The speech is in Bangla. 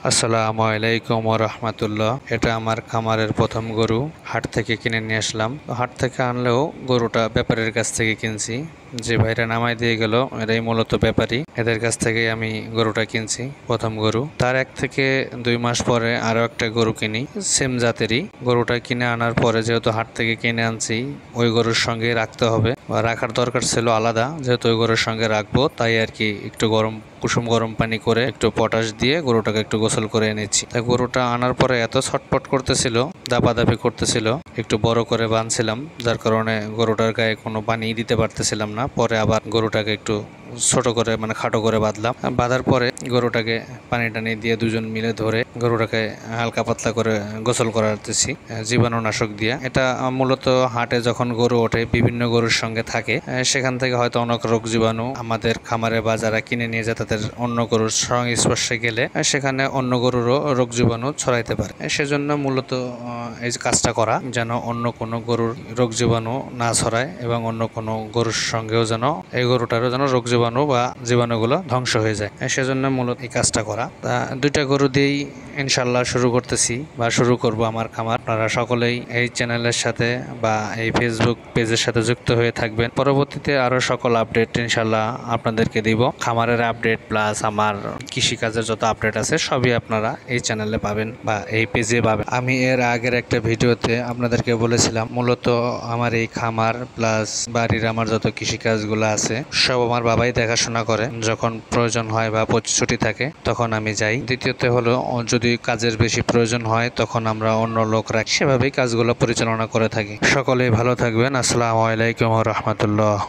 আসসালামু আলাইকুম ওয়া রাহমাতুল্লাহ। এটা আমার খামারের প্রথম গরু। হাট থেকে কিনে নিয়ে আসলাম। হাট থেকে আনলেও গরুটা ব্যাপারীর কাছ থেকে কিনছি। যে ভাইরা নামাই দিয়ে গেল এরাই মূলত ব্যাপারী। এদের কাছ থেকে আমি গরুটা কিনছি, প্রথম গরু। তার 1 থেকে 2 মাস পরে আরো একটা গরু কিনি, সেম জাতেরই। গরুটা কিনে আনার পরে যেহেতু হাট থেকে কিনে আনছি, ওই গরুর সঙ্গে রাখতে হবে বা রাখার দরকার ছিল আলাদা, যেহেতু ওই গরুর সঙ্গে রাখবো তাই আর কি একটু কুসুম গরম পানি করে একটু পটাশ দিয়ে গরুটাকে একটু গোসল করে এনেছি। তাই গরুটা আনার পরে এত ছটপট করতেছিল, দাপাদাপি করতেছিল, একটু বড় করে বাঁধছিলাম, যার কারণে গরুটার গায়ে কোনো পানি দিতে পারতেছিলাম না। পরে আবার গরুটাকে একটু ছোট করে মানে খাটো করে বাঁধলাম। বাঁধার পরে গরুটাকে পানি টানি দিয়ে দুজন মিলে ধরে গরুটাকে হালকা পাতলা করে গোসল করাতেছি জীবাণুনাশক দিয়ে। এটা মূলত হাটে যখন গরু ওঠে বিভিন্ন গরুর সঙ্গে থাকে, সেখান থেকে হয়তো অনেক রোগ জীবাণু আমাদের খামারে বা যারা কিনে নিয়ে যায় তাদের অন্য গরুর সংস্পর্শে গেলে সেখানে অন্য গরুরও রোগ জীবাণু ছড়াইতে পারে। সেজন্য মূলত এই কাজটা করা, যেন অন্য কোনো গরুর রোগ জীবাণু না ছড়ায় এবং অন্য কোনো গরুর সঙ্গেও যেন এই গরুটারও যেন রোগ জীবাণু বা জীবাণুগুলো ধ্বংস হয়ে যায়। সেজন্য মূলত এই কাজটা করা। তা 2টা গরু দিয়েই ইনশাল্লাহ শুরু করতেছি বা শুরু করব আমার খামার। আপনারা সকলেই এই চ্যানেলের সাথে বা এই ফেসবুক পেজের সাথে যুক্ত হয়ে থাকবেন। পরবর্তীতে আরো সকল আপডেট ইনশাল্লাহ আপনাদেরকে দিব। খামারের আপডেট প্লাস আমার কৃষিকাজের যত আপডেট আছে সবই আপনারা এই চ্যানেলে পাবেন বা এই পেজে পাবেন। আমি এর আগের একটা ভিডিওতে আপনাদেরকে বলেছিলাম মূলত আমার এই খামার প্লাস বাড়ির আমার যত কৃষিকাজগুলো আছে সব আমার বাবাই দেখাশোনা করে। যখন প্রয়োজন হয় বা ছুটি থাকে তখন আমি যাই। দ্বিতীয়তে হলো যদি কাজের বেশি প্রয়োজন হয় তখন আমরা অন্য লোক রাখি, সেভাবেই কাজগুলো পরিচালনা করে থাকি। সকলেই ভালো থাকবেন। আসসালামু আলাইকুম ওয়া রাহমাতুল্লাহ।